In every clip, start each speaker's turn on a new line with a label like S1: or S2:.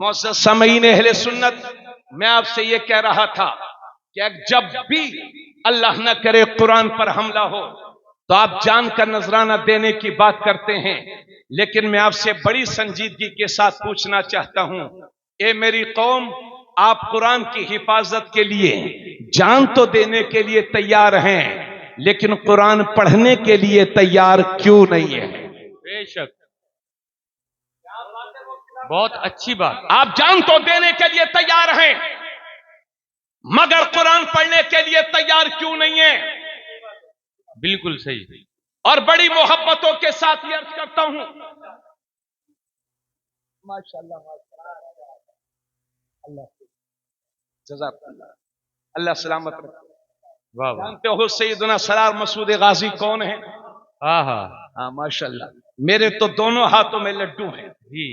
S1: मोअज़्ज़ज़ सामीईन अहले सुन्नत, मैं आपसे ये कह रहा था कि जब भी अल्लाह न करे कुरान पर हमला हो तो आप जान का नजराना देने की बात करते हैं, लेकिन मैं आपसे बड़ी संजीदगी के साथ पूछना चाहता हूं, ए मेरी कौम, आप कुरान की हिफाजत के लिए जान तो देने के लिए तैयार हैं, लेकिन कुरान पढ़ने के लिए तैयार क्यों नहीं है?
S2: बेशक, बहुत अच्छी बात।
S1: आप जान तो देने के लिए तैयार हैं, मगर कुरान पढ़ने के लिए तैयार क्यों नहीं है?
S2: बिल्कुल सही।
S1: और बड़ी मोहब्बतों के साथ ये अर्ज करता हूं, माशाअल्लाह अल्लाह जज़ाकल्लाह, अल्लाह सलामत रखे।
S2: वाह वाह।
S1: जानते हो सैयदना सरार मसूद गाजी कौन है?
S2: हाँ हाँ
S1: हाँ माशाअल्लाह, मेरे तो दोनों हाथों में लड्डू हैं
S2: जी।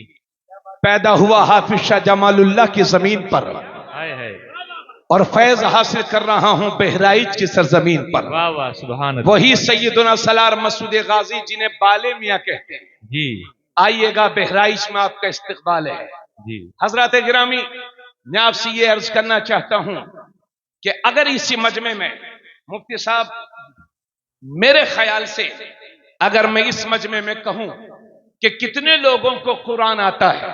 S1: पैदा हुआ हाफिज शाह जमालुल्लाह की जमीन पर,
S2: हाय हाय,
S1: और फैज हासिल कर रहा हूं बहराइच की सरजमीन पर।
S2: वाह वाह, सुभान अल्लाह।
S1: वही सैयदना सलार मसूद गाजी जिन्हें बाले मियां कहते हैं।
S2: जी
S1: आइएगा, बहराइच में आपका इस्तकबाल है
S2: जी।
S1: हजरत गिरामी, मैं आपसे ये अर्ज करना चाहता हूं कि अगर इसी मजमे में मुफ्ती साहब, मेरे ख्याल से अगर मैं इस मजमे में कहूं कि कितने लोगों को कुरान आता है,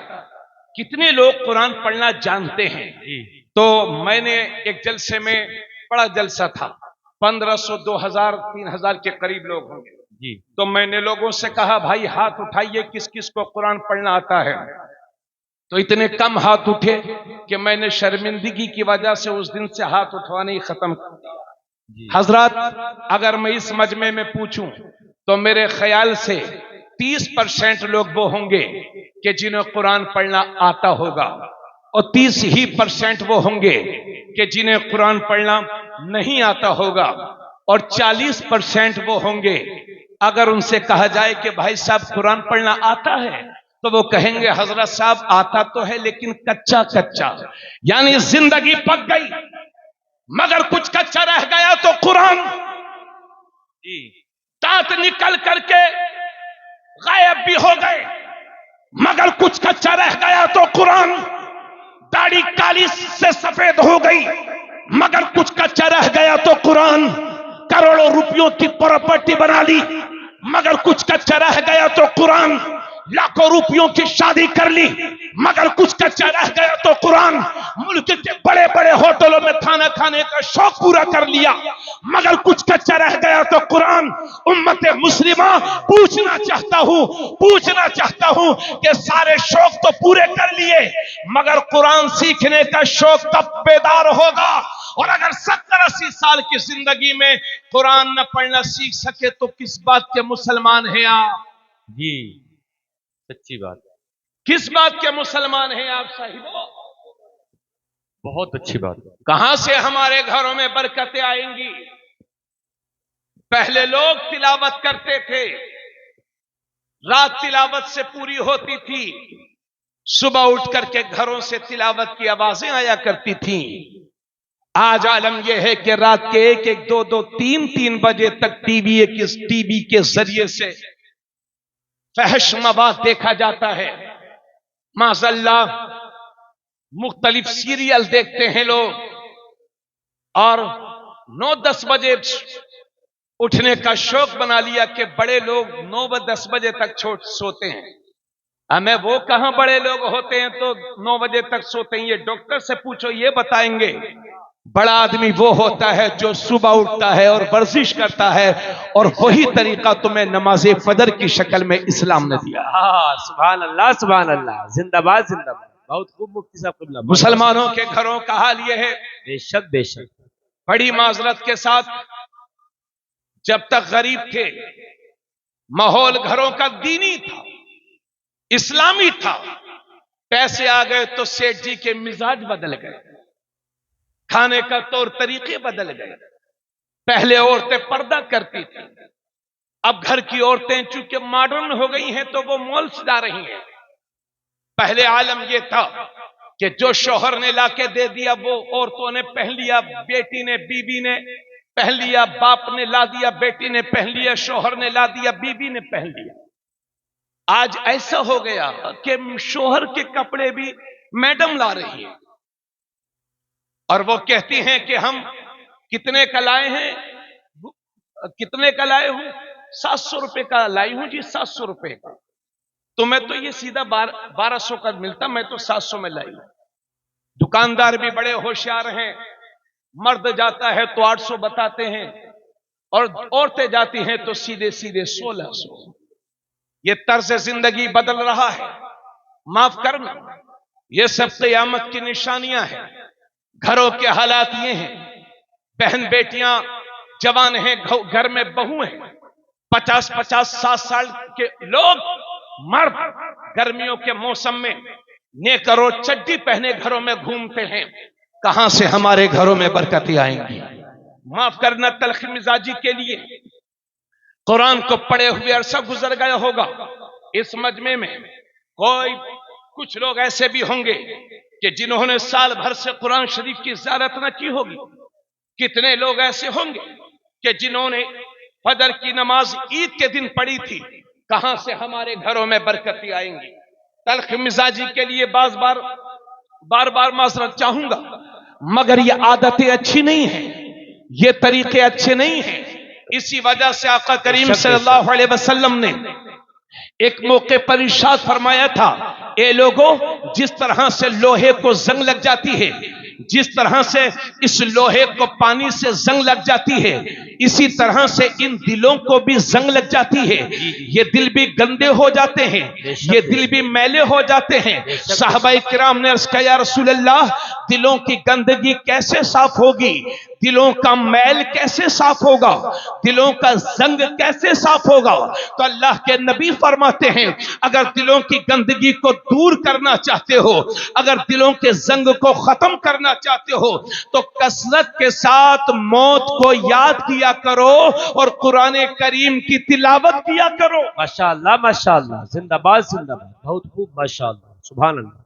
S1: कितने लोग कुरान पढ़ना जानते हैं, तो मैंने एक जलसे में, बड़ा जलसा था, 1500, 2000, 3000 के करीब लोग होंगे
S2: जी।
S1: तो मैंने लोगों से कहा, भाई हाथ उठाइए किस किस को कुरान पढ़ना आता है। तो इतने कम हाथ उठे कि मैंने शर्मिंदगी की वजह से उस दिन से हाथ उठवाने ही खत्म कर दिया। हजरत, अगर मैं इस मजमे में पूछूं तो मेरे ख्याल से 30% लोग वो होंगे कि जिन्हें कुरान पढ़ना आता होगा, और 30% वो होंगे कि जिन्हें कुरान पढ़ना नहीं आता होगा, और 40% वो होंगे अगर उनसे कहा जाए कि भाई साहब कुरान पढ़ना आता है, तो वो कहेंगे हजरत साहब आता तो है लेकिन कच्चा कच्चा, यानी जिंदगी पक गई मगर कुछ कच्चा रह गया तो कुरान, दांत निकल करके गायब भी हो गए मगर कुछ कच्चा रह गया तो कुरान, दाढ़ी काली से सफेद हो गई मगर कुछ कच्चा रह गया तो कुरान, करोड़ों रुपयों की प्रॉपर्टी बना ली मगर कुछ कच्चा रह गया तो कुरान, लाखों रुपयों की शादी कर ली मगर कुछ कच्चा रह गया तो कुरान, मुल्क के बड़े बड़े होटलों में खाना खाने का शौक पूरा कर लिया मगर कुछ कच्चा रह गया तो कुरान। उम्मत मुस्लिमा, पूछना चाहता हूं कि सारे शौक तो पूरे कर लिए मगर कुरान सीखने का शौक कब बेदार होगा? और अगर 70-80 साल की जिंदगी में कुरान न पढ़ना सीख सके तो किस बात के मुसलमान हैं आप?
S2: जी, सच्ची बात है।
S1: किस बात के मुसलमान हैं आप साहिबो?
S2: बहुत अच्छी बात है।
S1: कहां से हमारे घरों में बरकतें आएंगी? पहले लोग तिलावत करते थे, रात तिलावत से पूरी होती थी, सुबह उठ करके घरों से तिलावत की आवाजें आया करती थी। आज आलम यह है कि रात के 1-1, 2-2, 3-3 बजे तक टीवी के जरिए से फहश मवाद देखा जाता है। माज़अल्लाह, मुख्तलिफ सीरियल देखते हैं लोग, और 9-10 बजे उठने का शौक बना लिया कि बड़े लोग 9-10 बजे तक सोते हैं। हमें वो कहां बड़े लोग होते हैं तो 9 बजे तक सोते हैं? ये डॉक्टर से पूछो, ये बताएंगे। बड़ा आदमी वो होता है जो सुबह उठता है और वर्जिश करता है, और वही तरीका तुम्हें नमाज फजर की शक्ल में इस्लाम ने दिया।
S2: सुभान अल्लाह, सुभान अल्लाह, जिंदाबाद जिंदाबाद। बहुत खूब मुफ्ती साहब क़िबला।
S1: मुसलमानों के घरों का हाल यह है,
S2: बेशक बेशक,
S1: बड़ी माजरत के साथ, जब तक गरीब थे माहौल घरों का दीनी था, इस्लामी था। पैसे आ गए तो सेठ जी के मिजाज बदल गए, खाने का तौर तरीके बदल गए। पहले औरतें पर्दा करती थी, अब घर की औरतें चूंकि मॉडर्न हो गई हैं तो वो मॉल्स जा रही हैं। पहले आलम यह था कि जो शौहर ने लाके दे दिया वो औरतों ने पहन लिया, बेटी ने, बीबी ने पहन लिया, बाप ने ला दिया, बेटी ने पहन लिया, शौहर ने ला दिया, बीबी ने पहन लिया। आज ऐसा हो गया कि शौहर के कपड़े भी मैडम ला रही है और वो कहती हैं कि हम कितने का लाए हैं, कितने का लाए हूं, 700 रुपए का लाई हूं जी, 700 रुपए का। तो मैं तो ये सीधा 1200 का मिलता, मैं तो 700 में लाई। दुकानदार भी बड़े होशियार हैं, मर्द जाता है तो 800 बताते हैं और औरतें जाती हैं तो सीधे सीधे 1600। ये तर्ज जिंदगी बदल रहा है। माफ करना, ये सब क़यामत की निशानियां हैं। घरों के हालात ये हैं, बहन बेटियां जवान हैं, घर में बहू हैं, 50-50 60 साल के लोग मर्द गर्मियों के मौसम में नेकर और चड्डी पहने घरों में घूमते हैं। कहां से हमारे घरों में बरकतें आएंगी? माफ करना, तल्ख मिजाजी के लिए कुरान को पढ़े हुए अरसा गुजर गया होगा। इस मजमे में कुछ लोग ऐसे भी होंगे कि जिन्होंने साल भर से कुरान शरीफ की ज़ियारत न की होगी। कितने लोग ऐसे होंगे कि जिन्होंने फजर की नमाज ईद के दिन पढ़ी थी। कहां से हमारे घरों में बरकतें आएंगी? तल्ख मिजाजी के लिए बार बार माजरत चाहूंगा, मगर ये आदतें अच्छी नहीं हैं, ये तरीके अच्छे नहीं हैं। इसी वजह से आका करीम सल्लल्लाहु अलैहि वसल्लम ने एक मौके पर इरशाद फरमाया था, ए लोगों, जिस तरह से लोहे को जंग लग जाती है, जिस तरह से इस लोहे को पानी से जंग लग जाती है, इसी तरह से इन दिलों को भी जंग लग जाती है। ये दिल भी गंदे हो जाते हैं, ये दिल भी मैले हो जाते हैं। साहबाए किराम ने अर्ज़ किया, या रसूल अल्लाह, दिलों की गंदगी कैसे साफ होगी? दिलों का मैल कैसे साफ होगा? दिलों का जंग कैसे साफ होगा? तो अल्लाह के नबी फरमाते हैं, अगर दिलों की गंदगी को दूर करना चाहते हो, अगर दिलों के जंग को खत्म करना चाहते हो, तो कसरत के साथ मौत को याद किया करो और कुरान करीम की तिलावत किया करो।
S2: माशाअल्लाह माशाअल्लाह, जिंदाबाद जिंदाबाद, बहुत खूब, माशाअल्लाह, सुभान अल्लाह।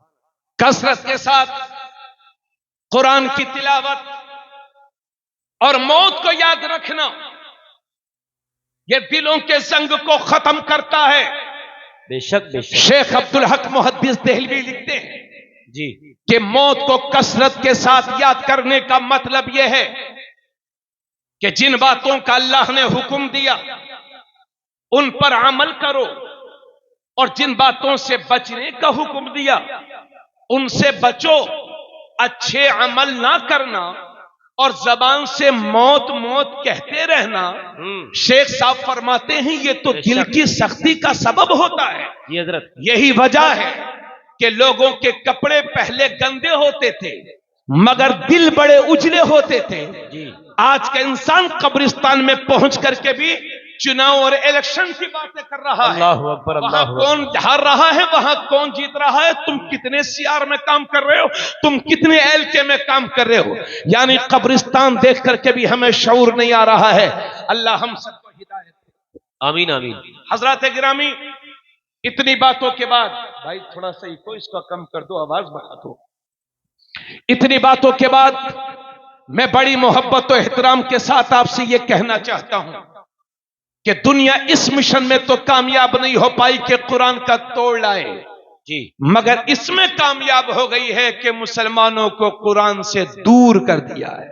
S1: कसरत के साथ कुरान की तिलावत और मौत को याद रखना, यह दिलों के जंग को खत्म करता है।
S2: बेशक बेशक।
S1: शेख अब्दुल हक मुहद्दिस देहलवी लिखते हैं
S2: जी
S1: कि मौत को कसरत के साथ याद करने का मतलब यह है कि जिन बातों का अल्लाह ने हुक्म दिया उन पर अमल करो, और जिन बातों से बचने का हुक्म दिया उनसे बचो। अच्छे अमल ना करना और जबान से मौत मौत कहते रहना, शेख साहब फरमाते हैं, ये तो दिल की सख्ती का सबब होता है। यही वजह है कि लोगों के कपड़े पहले गंदे होते थे मगर दिल बड़े उजले होते थे। आज का इंसान कब्रिस्तान में पहुंच करके भी चुनाव और इलेक्शन की बातें कर रहा है। वहां कौन हार रहा है, वहां कौन जीत रहा है, तुम कितने सीआर में काम कर रहे हो, तुम कितने एलके में काम कर रहे हो। यानी कब्रिस्तान देख करके भी हमें शऊर नहीं आ रहा है। अल्लाह हम सबको हिदायत दे,
S2: आमीन आमीन।
S1: हजरत गिरामी, इतनी बातों के बाद, भाई थोड़ा सा इको इसको कम कर दो, आवाज बढ़ा दो। इतनी बातों के बाद मैं बड़ी मोहब्बत और एहतराम के साथ आपसे यह कहना चाहता हूं कि दुनिया इस मिशन में तो कामयाब नहीं हो पाई कि कुरान का तोड़ लाए जी, मगर इसमें कामयाब हो गई है कि मुसलमानों को कुरान से दूर कर दिया है।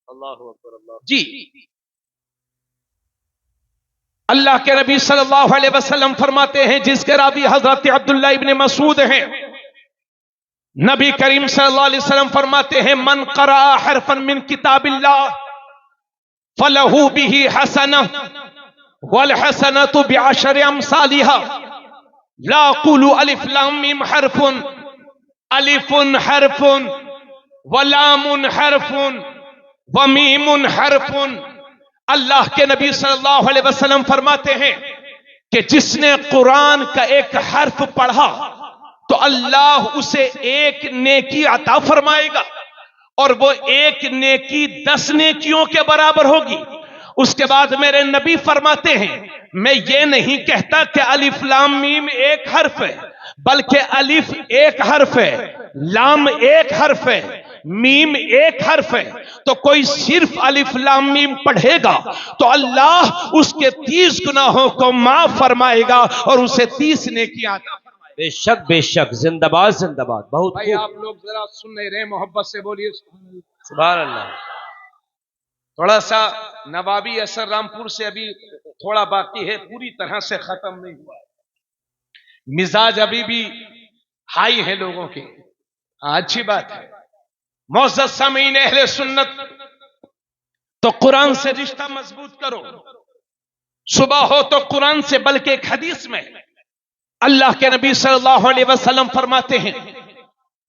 S2: अल्लाह अकबर, अल्लाह
S1: जी। अल्लाह के नबी सल्लल्लाहु अलैहि वसल्लम फरमाते हैं, जिसके रावी हजरत अब्दुल्ला इब्न मसूद हैं, नबी करीम सल्लल्लाहु अलैहि वसल्लम फरमाते हैं, मन क़रा हरफन मिन किताबिल्लाह फलहू बिही हसना वल हसनतु बिअशरि अमसालिहा ला कुलु अलिफ लाम मीम हरफुन, अलिफुन हरफुन व लामुन हरफुन व मीमुन हरफुन। अल्लाह के नबी सल्लल्लाहु अलैहि वसल्लम फरमाते हैं कि जिसने कुरान का एक हर्फ पढ़ा तो अल्लाह उसे एक नेकी अता फरमाएगा, और वो एक नेकी 10 नेकियों के बराबर होगी। उसके बाद मेरे नबी फरमाते हैं, मैं ये नहीं कहता कि अलिफ लाम मीम एक हर्फ है, बल्कि अलिफ एक हर्फ है, लाम एक हर्फ है, मीम एक हर्फ है। तो कोई सिर्फ अलिफ लाम मीम पढ़ेगा तो अल्लाह उसके 30 गुनाहों को माफ फरमाएगा और उसे 30 नेकियां अता फरमाएगा।
S2: बेशक जिंदाबाद जिंदाबाद। बहुत
S1: भाई आप लोग जरा सुन नहीं रहे, मोहब्बत से बोलिए
S2: सुभान अल्लाह।
S1: थोड़ा सा नवाबी असर रामपुर से अभी थोड़ा बाकी है, पूरी तरह से खत्म नहीं हुआ। मिजाज अभी भी हाई है लोगों के। अच्छी बात है। मोअज़्ज़ज़ सामीन अहले सुन्नत, तो कुरान से रिश्ता मजबूत करो। सुबह हो तो कुरान से, बल्कि एक हदीस में अल्लाह के नबी सल्लल्लाहु अलैहि वसल्लम फरमाते हैं,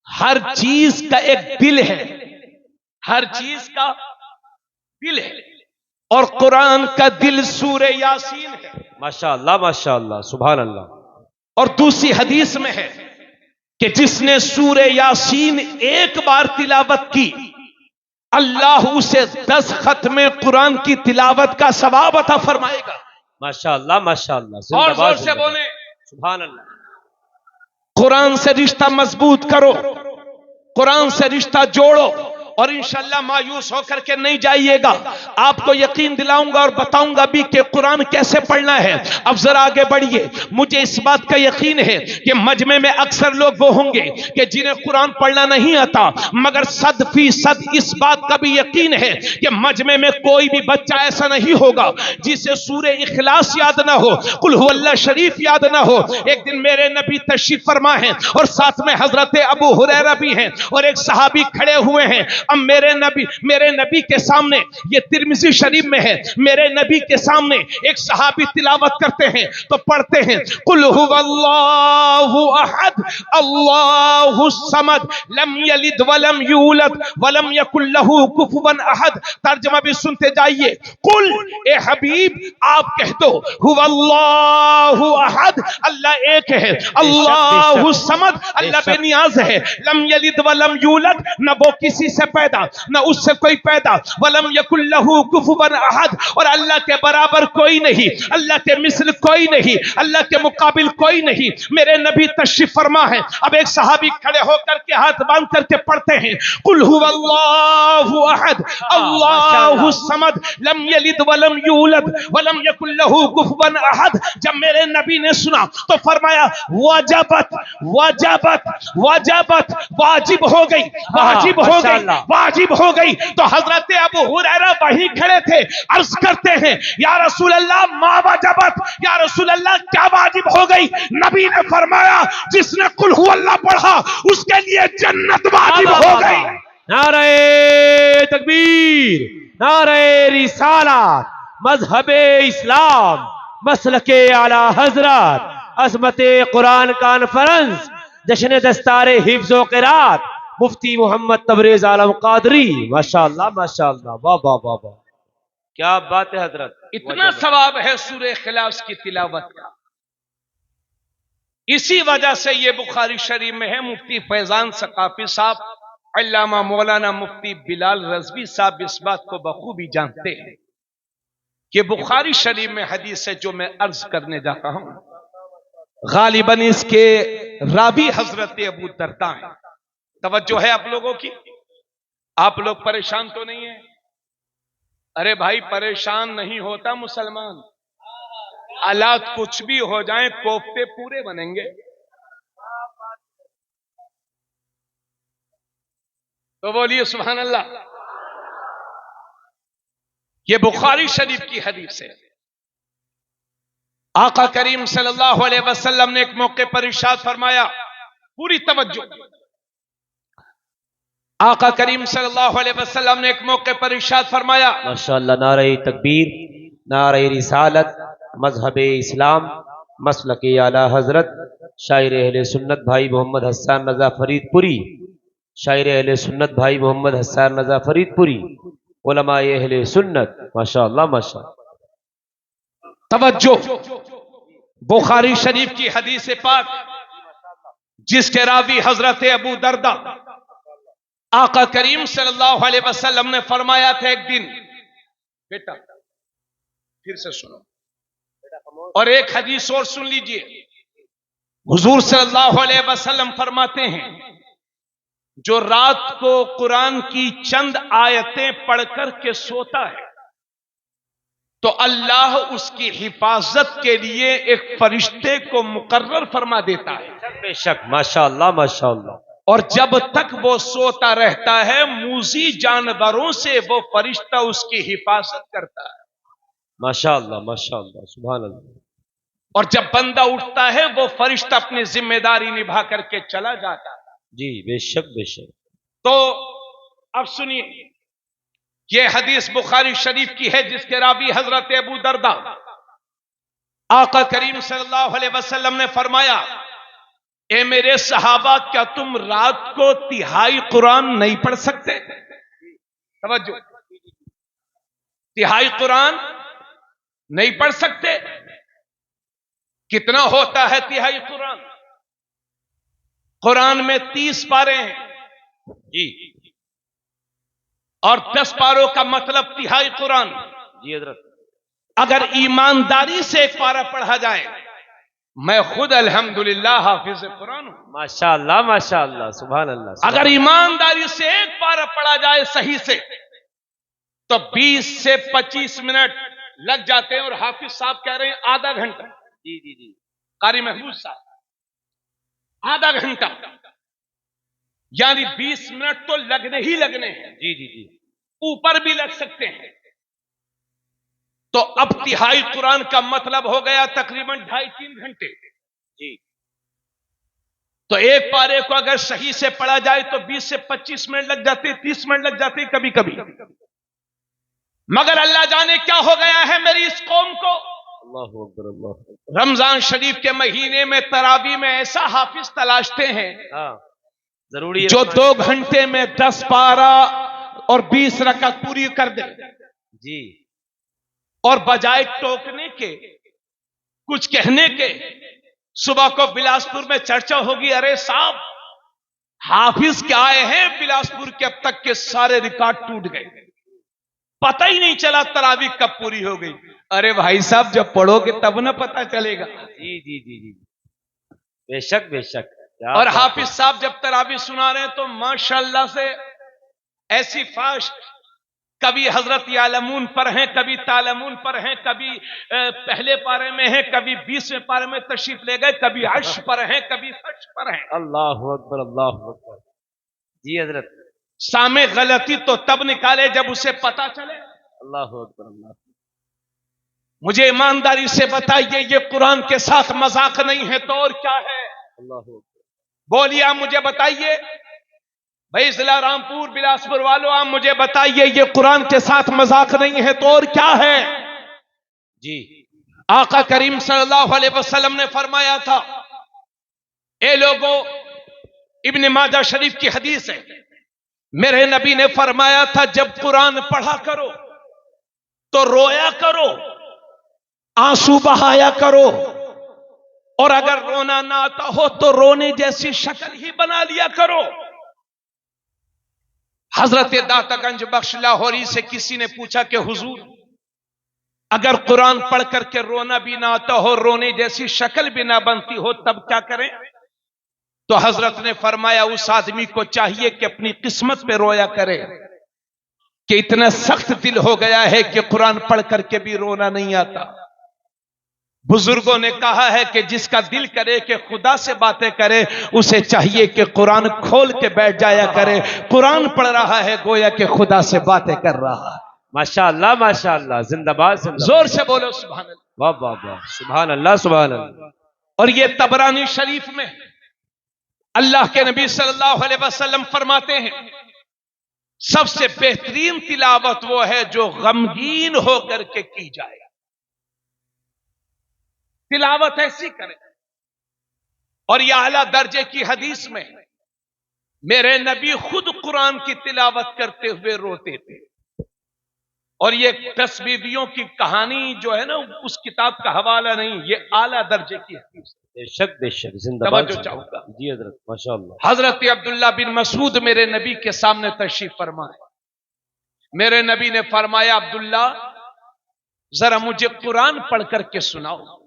S1: हर चीज का एक दिल है, हर चीज का दिल है, और कुरान का दिल सूरे यासीन है।
S2: माशाअल्लाह सुभान अल्लाह।
S1: और दूसरी हदीस में है कि जिसने सूरे यासीन एक बार तिलावत की, अल्लाह उसे 10 खत्मे कुरान की तिलावत का सवाब अता फरमाएगा।
S2: माशाअल्लाह।
S1: और जोर से बोले
S2: सुभान अल्लाह।
S1: कुरान से रिश्ता मजबूत करो, कुरान से रिश्ता जोड़ो, और इंशाअल्लाह मायूस होकर के नहीं जाइएगा। आपको यकीन दिलाऊंगा और बताऊंगा भी कि कुरान कैसे पढ़ना है। अब जरा आगे बढ़िए। मुझे इस बात का यकीन है कि मजमे में अक्सर लोग वो होंगे कि जिन्हें कुरान पढ़ना नहीं आता, मगर 100% इस बात का भी यकीन है कि मजमे में कोई भी बच्चा ऐसा नहीं होगा जिसे सूरे इखलास याद ना हो, कुल हुवल्लाह शरीफ याद ना हो। एक दिन मेरे नबी तशरीफ फरमा है और साथ में हजरत अबू हुरैरा भी हैं और एक सहाबी खड़े हुए हैं। अब मेरे नबी के सामने, ये तिरमिज़ी शरीफ में है, मेरे नबी के सामने एक सहाबी तिलावत करते हैं तो पढ़ते हैं, कुल हुवल्लाहु अहद अल्लाहु समद लम यलिद वलम यूलद वलम यकुल लहू कुफुवन अहद। तर्जुमा भी सुनते जाइए। कुल, ए हबीब आप कह दो, हुवल्लाहु अहद, अल्लाह एक है, अल्लाहु समद, अल्लाह बेनियाज है, लम यलिद वलम यूलद, न वो किसी से पैदा न उससे कोई पैदा, वलम यकुल लहू कुफुवन अहद, और अल्लाह के बराबर कोई नहीं, अल्लाह के मिसल कोई नहीं, अल्लाह के मुकाबिल कोई नहीं। मेरे नबी तशरीफ फरमा है। अब एक सहाबी खड़े होकर के हाथ बांध करके पढ़ते हैं, कुल हुवल्लाहु अहद अल्लाहु समद लम यलिद वलम यूलद वलम यकुल लहू कुफुवन अहद। जब मेरे नबी ने सुना तो फरमाया, वजबत वजबत वजबत, वाजिब हो गई, वाजिब हो गई, वाजिब हो गई। तो हजरत अबू हुरैरा वहीं खड़े थे, अर्ज करते हैं, या रसूल अल्लाह मा वजबत, या रसूल अल्लाह क्या वाजिब हो गई? नबी ने फरमाया, जिसने कुल हुवल्लाह पढ़ा उसके लिए जन्नत वाजिब हो गई।
S2: नारे तकबीर, नारे रिसालत, मजहबे इस्लाम, मसलके आला हजरत, अजमते कुरान कॉन्फ्रेंस, जश्न दस्तारे हिफ्ज़ व क़िरात, मुफ्ती मोहम्मद तबरेज आलम कादरी। माशाअल्लाह माशाअल्लाह, वाह वाह वाह वाह, क्या बात है हजरत।
S1: इतना सवाब है सूरे इखलास की तिलावत का। इसी वजह से ये बुखारी शरीफ में है। मुफ्ती फैजान सकाफी साहब, अल्लामा मौलाना मुफ्ती बिलाल रज़वी साहब इस बात को बखूबी जानते हैं कि बुखारी शरीफ में हदीस है जो मैं अर्ज करने जाता हूं, गालिबन इसके रावी हजरत अबू दरदा हैं। तवज्जो है आप लोगों की? आप लोग परेशान तो नहीं है? अरे भाई परेशान नहीं होता मुसलमान, हालात कुछ भी हो जाएं कोफ्ते पूरे बनेंगे। तो बोलिए सुभान अल्लाह। ये बुखारी शरीफ की हदीस है। आका करीम सल्लल्लाहु अलैहि वसल्लम ने एक मौके पर इरशाद फरमाया, पूरी तवज्जो। आका करीम सल्लल्लाहु अलैहि वसल्लम ने एक मौके पर इरशाद फरमाया,
S2: माशाअल्लाह, नारे तकबीर, नारे रिसालत, मजहबे इस्लाम, मसलके आला हजरत, शायर अहले सुन्नत भाई मोहम्मद हसन रजा फरीदपुरी, शायर अहले सुन्नत भाई मोहम्मद हसन रजा फरीदपुरी, उलमाए अहले सुन्नत, माशाअल्लाह माशाअल्लाह।
S1: तवज्जो, बुखारी शरीफ की हदीस पाक जिसके रावी हजरत अबू दरदा, आका करीम सल्लल्लाहु अलैहि वसल्लम ने फरमाया था, एक दिन, बेटा फिर से सुनो और एक हदीस और सुन लीजिए। हुजूर सल्लल्लाहु अलैहि वसल्लम फरमाते हैं, जो रात को कुरान की चंद आयतें पढ़कर के सोता है, तो अल्लाह उसकी हिफाजत के लिए एक फरिश्ते को मुकर्रर फरमा देता है।
S2: बेशक, माशाअल्लाह माशाअल्लाह।
S1: और जब तक वो सोता रहता है, मूजी जानवरों से वो फरिश्ता उसकी हिफाजत करता है।
S2: माशाअल्लाह माशाअल्लाह, सुभान अल्लाह।
S1: और जब बंदा उठता है, वो फरिश्ता अपनी जिम्मेदारी निभा करके चला जाता है।
S2: जी बेशक बेशक।
S1: तो अब सुनिए, ये हदीस बुखारी शरीफ की है, जिसके रावी हजरत अबू दरदा, आका करीम सल्लल्लाहु अलैहि वसल्लम ने फरमाया, ए मेरे सहाबा, क्या तुम रात को तिहाई कुरान नहीं पढ़ सकते? तवज्जो, तिहाई कुरान नहीं पढ़ सकते? कितना होता है तिहाई कुरान? कुरान में 30 पारे हैं
S2: जी
S1: और 10 पारों का मतलब तिहाई कुरान।
S2: जी हजरत।
S1: अगर ईमानदारी से एक पारा पढ़ा जाए, मैं खुद अल्हम्दुलिल्लाह हाफिज कुरान हूं।
S2: माशाअल्लाह माशाअल्लाह, सुभान अल्लाह।
S1: अगर ईमानदारी से एक पारा पढ़ा जाए सही से, तो 20 से 25 मिनट लग जाते हैं। और हाफिज साहब कह रहे हैं आधा घंटा।
S2: जी जी जी।
S1: कारी महबूब साहब आधा घंटा, यानी 20 मिनट तो लगने ही लगने हैं।
S2: जी जी जी।
S1: ऊपर भी लग सकते हैं। तो अब तिहाई कुरान का मतलब हो गया तकरीबन 2.5-3 घंटे।
S2: जी।
S1: तो एक पारे को अगर सही से पढ़ा जाए तो 20 से 25 मिनट लग जाते, 30 मिनट लग जाते कभी कभी। मगर अल्लाह जाने क्या हो गया है मेरी इस कौम को।
S2: अल्लाहु अकबर अल्लाहु अकबर।
S1: रमजान शरीफ के महीने में तरावी में ऐसा हाफिज तलाशते हैं,
S2: हाँ जरूरी है,
S1: जो 2 घंटे में 10 पारा और 20 रकअत पूरी कर दे।
S2: जी।
S1: और बजाय टोकने के, कुछ कहने के, सुबह को बिलासपुर में चर्चा होगी, अरे साहब हाफिज क्या आए हैं बिलासपुर के, अब तक के सारे रिकॉर्ड टूट गए, पता ही नहीं चला तरावी कब पूरी हो गई। अरे भाई साहब, जब पढ़ोगे तब ना पता चलेगा।
S2: जी जी जी जी, बेशक बेशक।
S1: और हाफिज साहब जब तरावी सुना रहे हैं तो माशाअल्लाह से ऐसी फास्ट, कभी हजरत यालमून पर हैं, कभी तालमून पर हैं, कभी पहले पारे में हैं, कभी 20वें पारे में तशरीफ ले गए, कभी अर्श पर हैं, कभी फर्श पर हैं।
S2: अल्लाहु अकबर अल्लाहु अकबर। जी हजरत।
S1: सामे गलती तो तब निकाले जब उसे पता चले।
S2: अल्लाहु अकबर अल्लाह।
S1: मुझे ईमानदारी से बताइए, ये कुरान के साथ मजाक नहीं है तो और क्या है?
S2: अल्लाहु अकबर।
S1: बोलिए, आप मुझे बताइए भाई, जिला रामपुर बिलासपुर वालों, आप मुझे बताइए, ये कुरान के साथ मजाक नहीं है तो और क्या है?
S2: जी।
S1: आका करीम सल्लल्लाहु अलैहि वसल्लम ने फरमाया था, ए लोगों, इब्न माजा शरीफ की हदीस है, मेरे नबी ने फरमाया था, जब कुरान पढ़ा करो तो रोया करो, आंसू बहाया करो, और अगर रोना ना आता हो तो रोने जैसी शक्ल ही बना लिया करो। हजरत दातागंज बख्श लाहौरी से किसी ने पूछा कि हुजूर, अगर कुरान पढ़ करके रोना भी ना आता हो, रोने जैसी शक्ल भी ना बनती हो, तब क्या करें? तो हजरत ने फरमाया, उस आदमी को चाहिए कि अपनी किस्मत पे रोया करे, कि इतना सख्त दिल हो गया है कि कुरान पढ़ करके भी रोना नहीं आता। बुजुर्गों ने कहा है कि जिसका दिल करे कि खुदा से बातें करे, उसे चाहिए कि कुरान खोल के बैठ जाया करे। कुरान पढ़ रहा है गोया कि खुदा से बातें कर रहा है।
S2: माशाअल्लाह माशाअल्लाह, जिंदाबाद जिंदाबाद।
S1: जोर से बोलो सुभान अल्लाह।
S2: वाह वाह वाह, सुभान अल्लाह सुभान अल्लाह।
S1: और ये तबरानी शरीफ में अल्लाह के नबी सल्लल्लाहु अलैहि वसल्लम फरमाते हैं, सबसे बेहतरीन तिलावत वो है जो गमगीन होकर के की जाए। तिलावत ऐसी करें। और यह आला दर्जे की हदीस में मेरे नबी खुद कुरान की तिलावत करते हुए रोते थे। और ये 10 बीवियों की कहानी जो है ना, उस किताब का हवाला नहीं, ये आला दर्जे की हदीस।
S2: बेशक बेशक, जिंदाबाद।
S1: तवज्जो चाहूंगा।
S2: जी हजरत, माशाअल्लाह।
S1: हजरत अब्दुल्ला बिन मसूद मेरे नबी के सामने तशरीफ फरमाए। मेरे नबी ने फरमाया, अब्दुल्ला जरा मुझे कुरान पढ़ करके सुनाओ।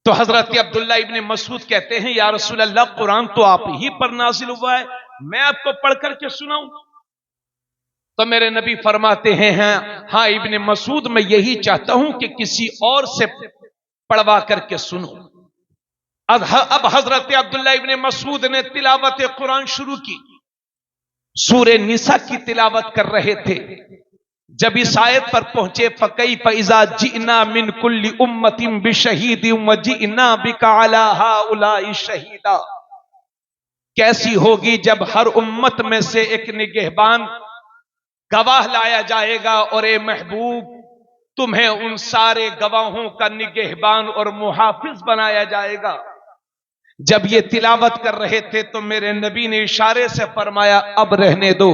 S1: तो हजरत अब्दुल्ला इब्न मसूद कहते हैं, या रसूल अल्लाह, कुरान तो आप ही पर नाजिल हुआ है, मैं आपको पढ़ करके सुनाऊं? तो मेरे नबी फरमाते हैं हाँ इब्ने मसूद, मैं यही चाहता हूं कि किसी और से पढ़वा करके सुनो। अब हजरत अब्दुल्ला इब्ने मसूद ने तिलावत कुरान शुरू की। सूरे निसा की तिलावत कर रहे थे। जब इस आयत पर पहुंचे, फकई फैजा जीना मिन कुल्ली उम्मतिम बिशहीदिम व जीना बिका अला हाउलाई शहीदा, कैसी होगी जब हर उम्मत में से एक निगहबान गवाह लाया जाएगा, और ए महबूब तुम्हें उन सारे गवाहों का निगहबान और मुहाफिज बनाया जाएगा। जब ये तिलावत कर रहे थे तो मेरे नबी ने इशारे से फरमाया अब रहने दो।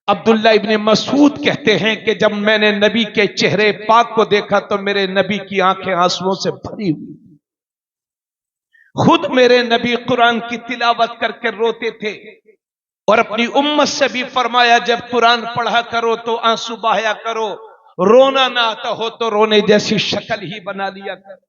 S1: अब्दुल्ला इब्ने मसूद कहते हैं कि जब मैंने नबी के चेहरे पाक को देखा तो मेरे नबी की आंखें आंसुओं से भरी हुई। खुद मेरे नबी कुरान की तिलावत करके रोते थे और अपनी उम्मत से भी फरमाया जब कुरान पढ़ा करो तो आंसू बहाया करो, रोना ना आता हो तो रोने जैसी शक्ल ही बना लिया करो।